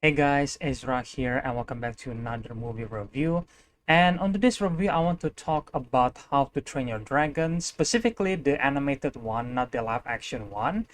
Hey guys, Ezra here and welcome back to another movie review. And on today's review, I want to talk about How to Train Your Dragon, specifically the animated one, not the live action one.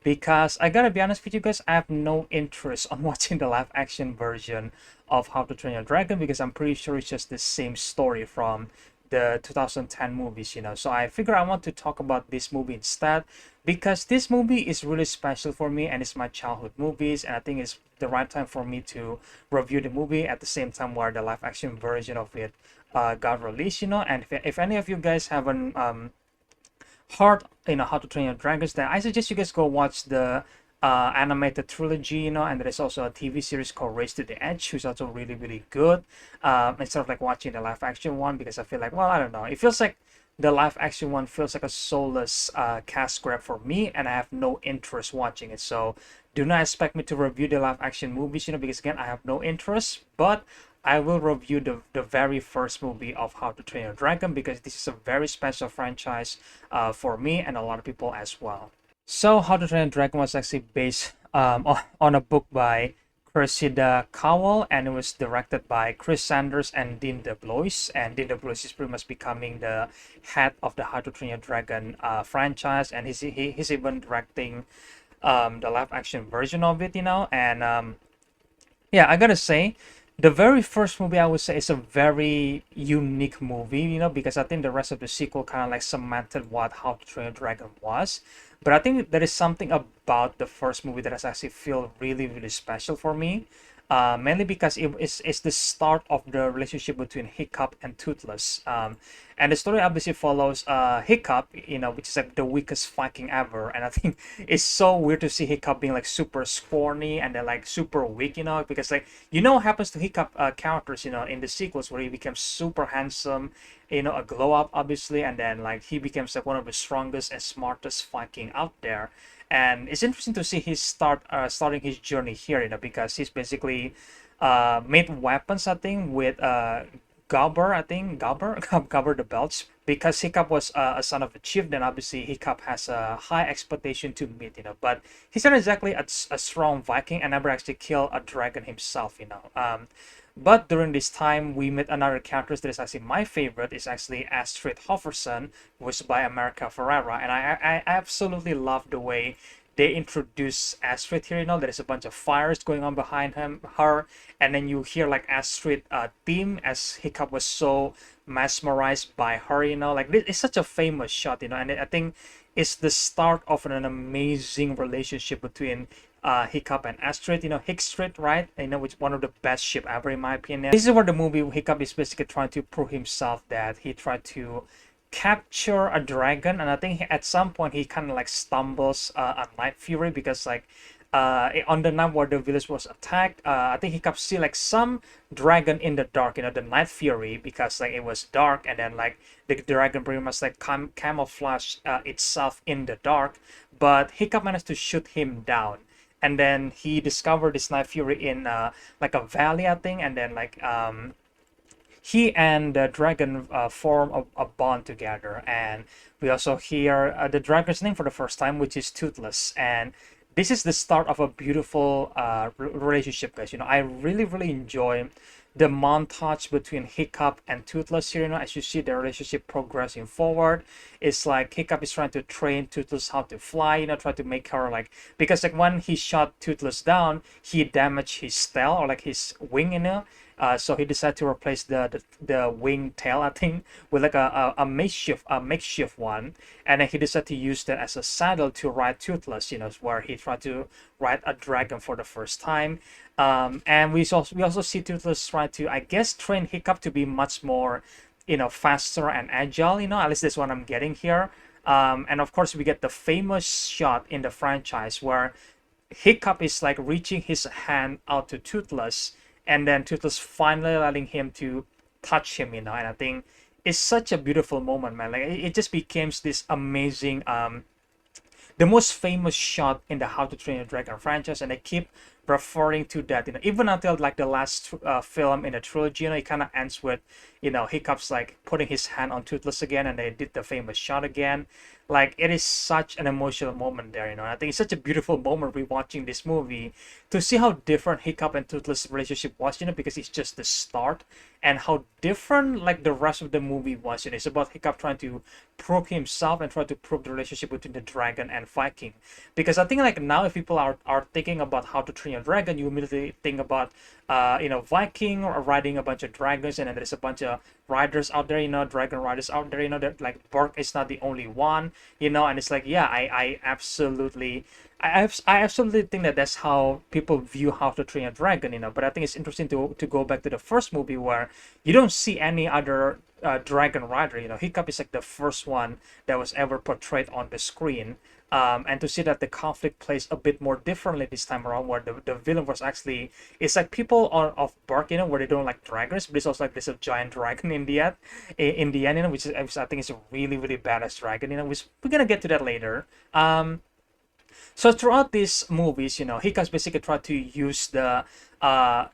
Because I gotta be honest with you guys, I have no interest on watching the live action version of How to Train Your Dragon because I'm pretty sure it's just the same story from the 2010 movies, So I figure I want to talk about this movie instead because this movie is really special for me and it's my childhood movies, and I think it's the right time for me to review the movie at the same time where the live action version of it got released, And if any of you guys haven't heard, How to Train Your Dragons, then I suggest you guys go watch the animated trilogy, and there is also a TV series called Race to the Edge, which is also really, really good. Instead of like watching the live action one, because I feel like, well, I don't know, it feels like the live action one feels like a soulless cash grab for me, and I have no interest watching it. So do not expect me to review the live action movies, because again, I have no interest, but I will review the very first movie of How to Train Your Dragon because this is a very special franchise for me and a lot of people as well. So, How to Train Your Dragon was actually based on a book by Cressida Cowell, and it was directed by Chrissanders and Dean DeBlois. And Dean DeBlois is pretty much becoming the head of the How to Train Your Dragon franchise, and he's even directing the live action version of it, And yeah, I gotta say, the very first movie I would say is a very unique movie, because I think the rest of the sequel kind of like cemented what How to Train Your Dragon was. But I think there is something about the first movie that has actually feel really, really special for me. Mainly because it's the start of the relationship between Hiccup and Toothless. And the story obviously follows Hiccup, which is like the weakest Viking ever. And I think it's so weird to see Hiccup being like super scrawny and then like super weak, because like, what happens to Hiccup characters, in the sequels where he becomes super handsome, a glow up obviously, and then like he becomes like one of the strongest and smartest Viking out there. And it's interesting to see his starting his journey here, because he's basically made weapons, I think, with Gobber, I think, Gobber the Belch, because Hiccup was a son of a chief. Then obviously Hiccup has a high expectation to meet, but he's not exactly a strong Viking and never actually killed a dragon himself, But during this time, we met another character that is actually my favorite. Is actually Astridhofferson, voiced by Americaferrera, and I absolutely love the way they introduce Astrid here. There's a bunch of fires going on behind her, and then you hear like Astrid theme as Hiccup was so mesmerized by her. Like it's such a famous shot. And I think it's the start of an amazing relationship between Hiccup and Astrid, hiccstrid, right? Which one of the best ship ever in my opinion. This is where the movie Hiccup is basically trying to prove himself that he tried to capture a dragon, and I think at some point he kind of like stumbles a Night Fury because like on the night where the village was attacked, I think Hiccup see like some dragon in the dark, the Night Fury, because like it was dark, and then like the dragon pretty much like camouflage itself in the dark, but Hiccup managed to shoot him down. And then he discovered this Night Fury in like a valley, I think, and then like he and the dragon form a bond together. And we also hear the dragon's name for the first time, which is Toothless. And this is the start of a beautiful relationship, guys. I really, really enjoy the montage between Hiccup and Toothless here. As you see the relationship progressing forward, it's like Hiccup is trying to train Toothless how to fly, try to make her like, because like when he shot Toothless down, he damaged his tail or like his wing, so he decided to replace the wing tail, I think, with like a makeshift one, and then he decided to use that as a saddle to ride Toothless, where he tried to ride a dragon for the first time. And we also see Toothless try to, I guess, train Hiccup to be much more, faster and agile. At least that's what I'm getting here. And of course, we get the famous shot in the franchise where Hiccup is like reaching his hand out to Toothless, and then Toothless finally letting him to touch him, and I think it's such a beautiful moment, man. Like it just becomes this amazing the most famous shot in the How to Train Your Dragon franchise, and they keep referring to that, even until like the last film in the trilogy, it kind of ends with, Hiccup's like putting his hand on Toothless again, and they did the famous shot again. Like, it is such an emotional moment there, I think it's such a beautiful moment rewatching this movie to see how different Hiccup and Toothless relationship was, because it's just the start, and how different like the rest of the movie was. It's about Hiccup trying to prove himself and try to prove the relationship between the dragon and Viking. Because I think like now if people are thinking about How to Train Your Dragon, you immediately think about Viking or riding a bunch of dragons, and then there's a bunch of riders out there, dragon riders out there, that like Burke is not the only one, and it's like, yeah, I absolutely I absolutely think that that's how people view How to Train a Dragon, but I think it's interesting to go back to the first movie where you don't see any other dragon rider. Hiccup is like the first one that was ever portrayed on the screen. And to see that the conflict plays a bit more differently this time around, where the villain was actually, it's like people are of Burke, where they don't like dragons, but it's also like there's a giant dragon in the end, which I think is a really, really badass dragon, which we're gonna get to that later. So throughout these movies, Hiccup's basically tried to use the,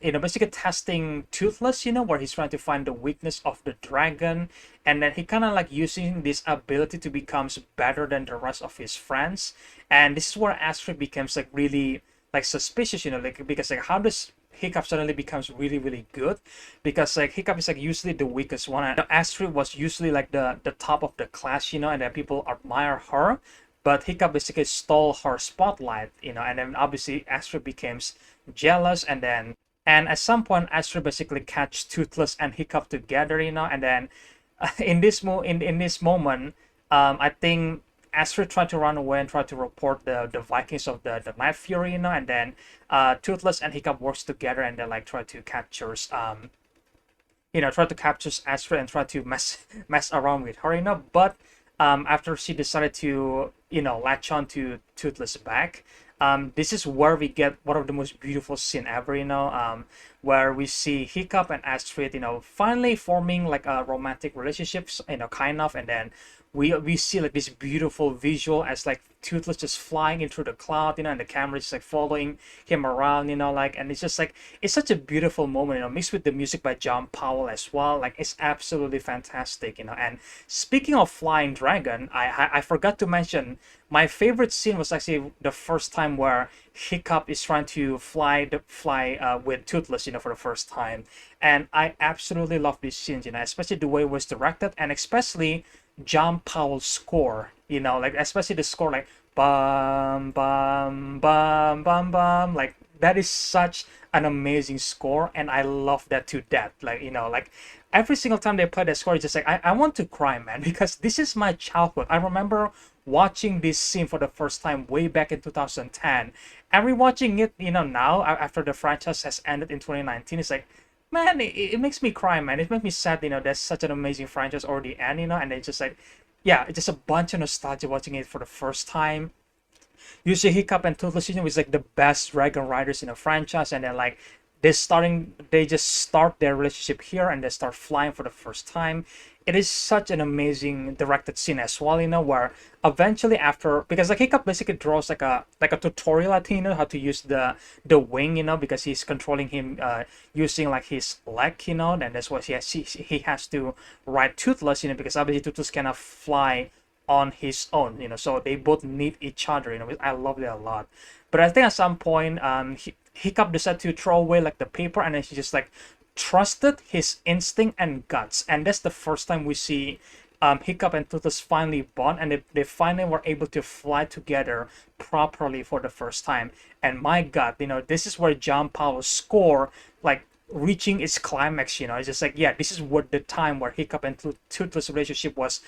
basically testing Toothless, where he's trying to find the weakness of the dragon, and then he kind of like using this ability to become better than the rest of his friends. And this is where Astrid becomes like really like suspicious, like, because like how does Hiccup suddenly becomes really, really good? Because like Hiccup is like usually the weakest one, and Astrid was usually like the top of the class, and then people admire her. But Hiccup basically stole her spotlight, and then obviously Astrid becomes jealous, and at some point Astrid basically catch Toothless and Hiccup together, and then in this moment, I think Astrid tried to run away and try to report the Vikings of the Night Fury, and then Toothless and Hiccup works together, and they like try to capture Astrid and try to mess around with her, but after she decided to latch on to Toothless back, this is where we get one of the most beautiful scene ever, where we see Hiccup and Astrid, finally forming like a romantic relationships, kind of, and then we see like this beautiful visual as like Toothless just flying into the cloud, and the camera is like following him around, like, and it's just like, it's such a beautiful moment, mixed with the music by John Powell as well. Like, it's absolutely fantastic, And speaking of flying dragon, I forgot to mention my favorite scene was actually the first time where Hiccup is trying to fly with Toothless, for the first time, and I absolutely love these scenes, especially the way it was directed, and especially John Powell's score, like especially the score, like bum bum bum bum bum, like that is such an amazing score, and I love that to death. Like, like every single time they play that score, it's just like I want to cry, man, because this is my childhood. I remember watching this scene for the first time way back in 2010, and rewatching it, now after the franchise has ended in 2019, it's like, man, it makes me cry, man. It makes me sad, there's such an amazing franchise already end, and it's just like, yeah, it's just a bunch of nostalgia watching it for the first time. Usually Hiccup and Toothless, is like the best dragon riders in a franchise, and then like they just start their relationship here, and they start flying for the first time. It is such an amazing directed scene as well, where eventually after, because like Hiccup basically draws like a tutorial, I think, how to use the wing, because he's controlling him using like his leg, and that's what he has to ride Toothless, because obviously Toothless cannot fly on his own, so they both need each other, I love that a lot. But I think at some point Hiccup decided to throw away like the paper, and then he just like trusted his instinct and guts, and that's the first time we see Hiccup and Toothless finally bond, and they finally were able to fly together properly for the first time. And my god, this is where John Powell's score like reaching its climax, it's just like, yeah, this is what the time where Hiccup and Toothless relationship was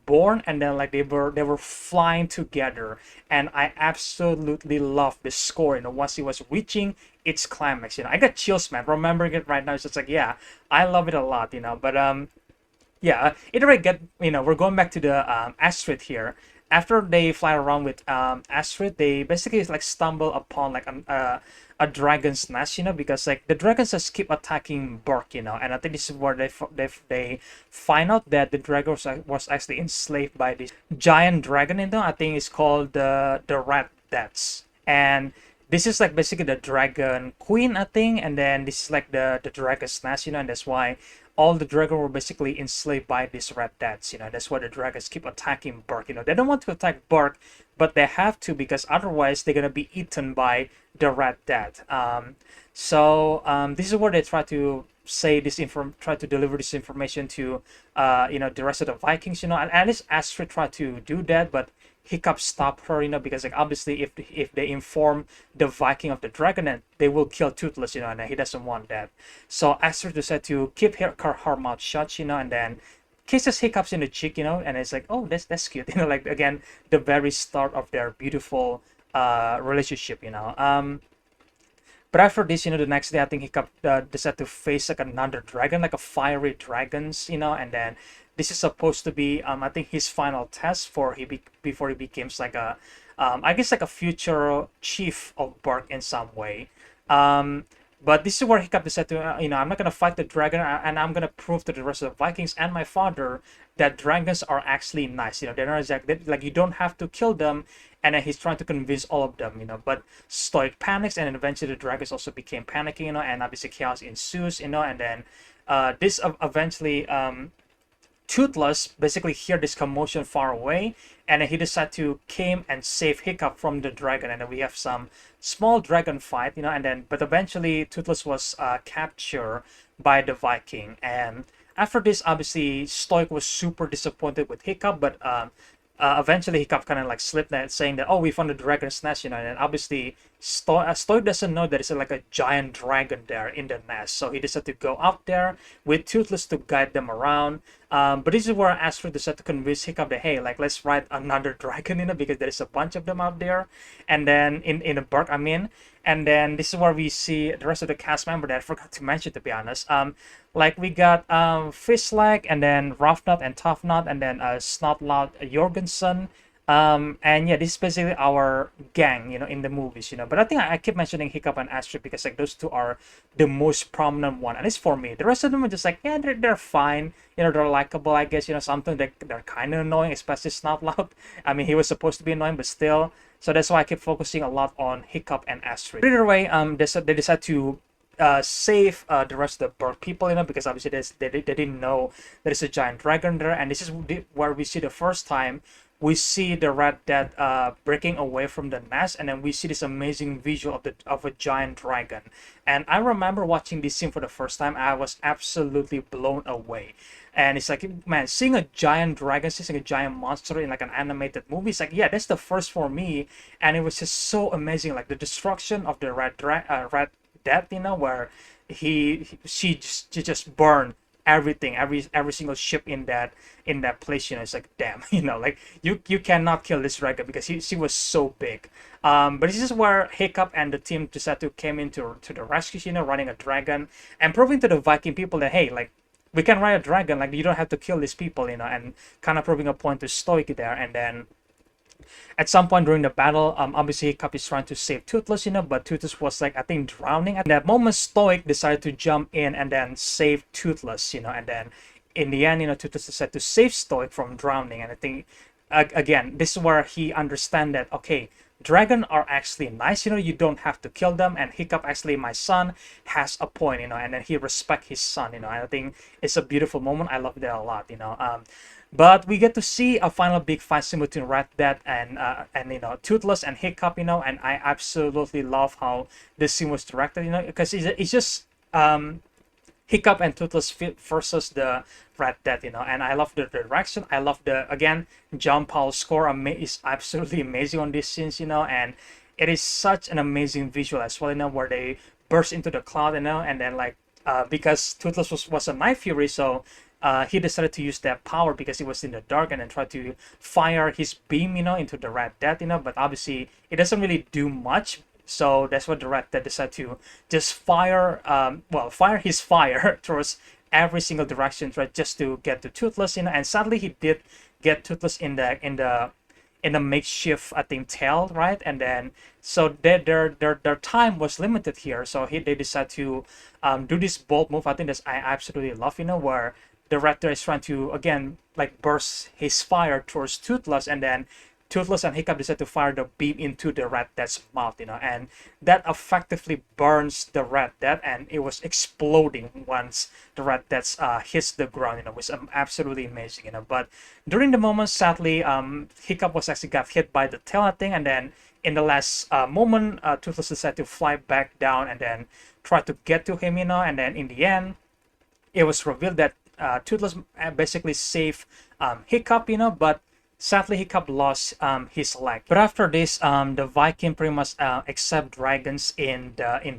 born, and then like they were flying together, and I absolutely love the score, once it was reaching its climax, I got chills, man, remembering it right now. It's just like, yeah, I love it a lot, but yeah, either way, we're going back to the Astrid here. After they fly around with Astrid, they basically like stumble upon like a dragon's nest, because like the dragons just keep attacking Burke, and I think this is where they find out that the dragon was actually enslaved by this giant dragon, I think it's called the Red Deaths, and this is like basically the dragon queen, I think, and then this is like the dragon's nest, you know, and that's why all the dragons were basically enslaved by these red deaths, you know. That's why the dragons keep attacking Burke, you know. They don't want to attack Burke, but they have to, because otherwise they're gonna be eaten by the red death. This is where they try to say this try to deliver this information to you know, the rest of the Vikings, you know, and at least Astrid tried to do that, but Hiccup stopped her, you know, because like obviously if they inform the Viking of the dragon, then they will kill Toothless, you know, and he doesn't want that. So Astrid decided to keep her mouth shut, you know, and then kisses Hiccups in the cheek, you know, and it's like, oh, that's cute, you know, like again the very start of their beautiful relationship, you know. But after this, you know, the next day, I think Hiccup decided to face like another dragon, like a fiery dragons, you know, and then this is supposed to be, I think, his final test for before he becomes like a, I guess like a future chief of Bark in some way. But this is where Hiccup decided to, you know, I'm not gonna fight the dragon, and I'm gonna prove to the rest of the Vikings and my father that dragons are actually nice. You know, they're not exactly like, you don't have to kill them. And then he's trying to convince all of them, you know. But Stoic panics, and then eventually the dragons also became panicking, you know, and obviously chaos ensues, you know. And then this eventually Toothless basically hear this commotion far away, and then he decided to came and save Hiccup from the dragon, and then we have some small dragon fight, you know. And then but eventually Toothless was captured by the Viking, and after this, obviously Stoic was super disappointed with Hiccup, but eventually Hiccup kind of like slipped that, saying that, oh, we found the dragon's nest, you know. And obviously Stoic doesn't know that it's like a giant dragon there in the nest, so he decided to go out there with Toothless to guide them around. But this is where Astrid decided to convince Hiccup that, hey, like, let's ride another dragon, you know, because there is a bunch of them out there. And then in the park, I mean, and then this is where we see the rest of the cast member that I forgot to mention, to be honest. Like we got Fishleg, and then Roughnut and Toughnut, and then Snotlout Jorgensen. And yeah, this is basically our gang, you know, in the movies, you know. But I think I keep mentioning Hiccup and Astrid because like those two are the most prominent one, at least for me. The rest of them are just like, yeah, they're fine, you know, they're likable, I guess, you know. Something that they're kind of annoying, especially Snotlout. I mean, he was supposed to be annoying, but still. So that's why I keep focusing a lot on Hiccup and Astrid. Either way, they decide to save the rest of the bird people, you know, because obviously they didn't know there's a giant dragon there. And this is where we see the first time we see the red death breaking away from the nest, and then we see this amazing visual of a giant dragon. And I remember watching this scene for the first time, I was absolutely blown away. And it's like, man, seeing a giant dragon, seeing a giant monster in like an animated movie, it's like, yeah, that's the first for me. And it was just so amazing, like the destruction of the red death, you know, where she just burned everything, every single ship in that place, you know. It's like, damn, you know, like you cannot kill this dragon because she was so big. But this is where Hiccup and the team decided to came into the rescue, you know, running a dragon and proving to the Viking people that, hey, like, we can ride a dragon, like you don't have to kill these people, you know, and kind of proving a point to Stoic there. And then at some point during the battle, obviously Hiccup is trying to save Toothless, you know, but Toothless was like, I think, drowning. At that moment, Stoic decided to jump in and then save Toothless, you know. And then in the end, you know, Toothless decided to save Stoic from drowning. And I think, again, this is where he understands that, okay, dragon are actually nice, you know, you don't have to kill them. And Hiccup, actually, my son, has a point, you know, and then he respect his son, you know. And I think it's a beautiful moment. I love that a lot, you know. But we get to see a final big fight scene between Red Death and you know, Toothless and Hiccup, you know. And I absolutely love how this scene was directed, you know, because it's just Hiccup and Toothless versus the Red Death, you know. And I love the direction. I love the, again, John Powell's score is absolutely amazing on these scenes, you know. And it is such an amazing visual as well, you know, where they burst into the cloud, you know. And then like because Toothless was a Night Fury, so he decided to use that power because he was in the dark, and then try to fire his beam, you know, into the Red Death, you know. But obviously it doesn't really do much, so that's what the Red Death decided to just fire fire his fire towards every single direction, right, just to get to Toothless, you know. And sadly he did get Toothless in the makeshift, I think, tail, right? And then so their time was limited here, so they decided to do this bold move. I think I absolutely love, you know, where the Raptor is trying to, again, like, burst his fire towards Toothless, and then Toothless and Hiccup decide to fire the beam into the Red Death's mouth, and that effectively burns the Red Death, and it was exploding once the Red Death hits the ground, which is absolutely amazing, But during the moment, sadly, Hiccup was actually got hit by the tail thing, and then in the last moment, Toothless decided to fly back down and then try to get to him, and then in the end, it was revealed that Toothless basically saved Hiccup, but sadly Hiccup lost his leg. But after this, the Viking pretty much accept dragons in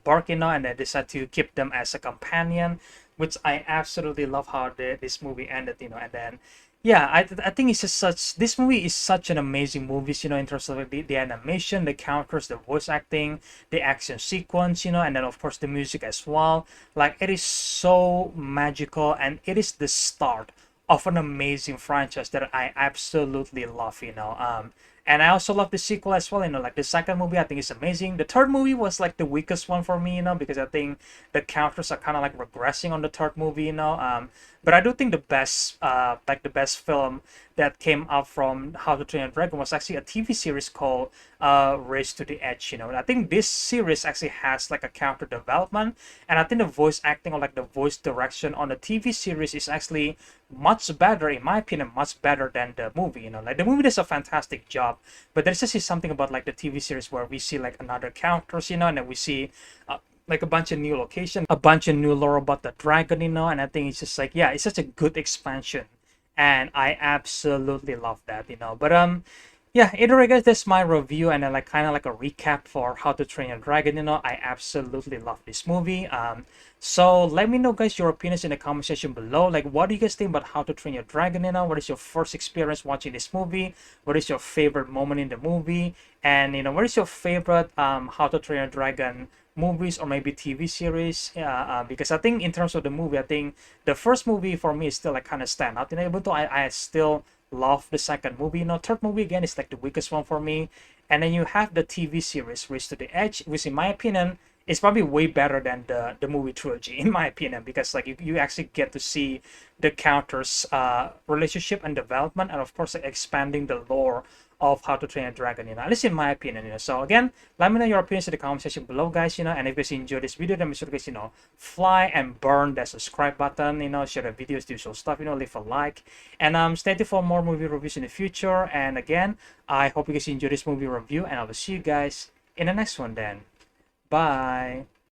Berk, and they decide to keep them as a companion, which I absolutely love how this movie ended, and then yeah, I think it's just this movie is such an amazing movie, in terms of the animation, the characters, the voice acting, the action sequence, and then of course the music as well. Like, it is so magical, and it is the start of an amazing franchise that I absolutely love, and I also love the sequel as well, like the second movie I think is amazing. The third movie was like the weakest one for me, because I think the characters are kind of like regressing on the third movie, but I do think the best the best film that came out from How to Train Your Dragon was actually a TV series called Race to the Edge, and I think this series actually has like a character development, and I think the voice acting or like the voice direction on the TV series is actually much better, in my opinion, much better than the movie, like the movie does a fantastic job, but there's just something about like the TV series where we see like another characters, and then we see like a bunch of new location, a bunch of new lore about the dragon, and I think it's just like, yeah, it's such a good expansion, and I absolutely love that, but yeah, either way guys, that's my review and then like kind of like a recap for How to Train Your Dragon. I absolutely love this movie. So let me know guys your opinions in the comment section below. Like, what do you guys think about How to Train Your Dragon? What is your first experience watching this movie? What is your favorite moment in the movie? And what is your favorite How to Train Your Dragon movies or maybe TV series? Because I think in terms of the movie, I think the first movie for me is still like kind of stand out, even though I still love the second movie. Third movie again is like the weakest one for me. And then you have the TV series Race to the Edge, which in my opinion is probably way better than the movie trilogy, in my opinion, because like you actually get to see the characters relationship and development, and of course like, expanding the lore of How to Train a Dragon, at least in my opinion, So again, let me know your opinions in the comment section below, guys, and if you guys enjoyed this video, then make sure to guys, fly and burn that subscribe button, share the videos, do usual stuff, leave a like, and stay tuned for more movie reviews in the future. And again, I hope you guys enjoyed this movie review, and I will see you guys in the next one then. Bye.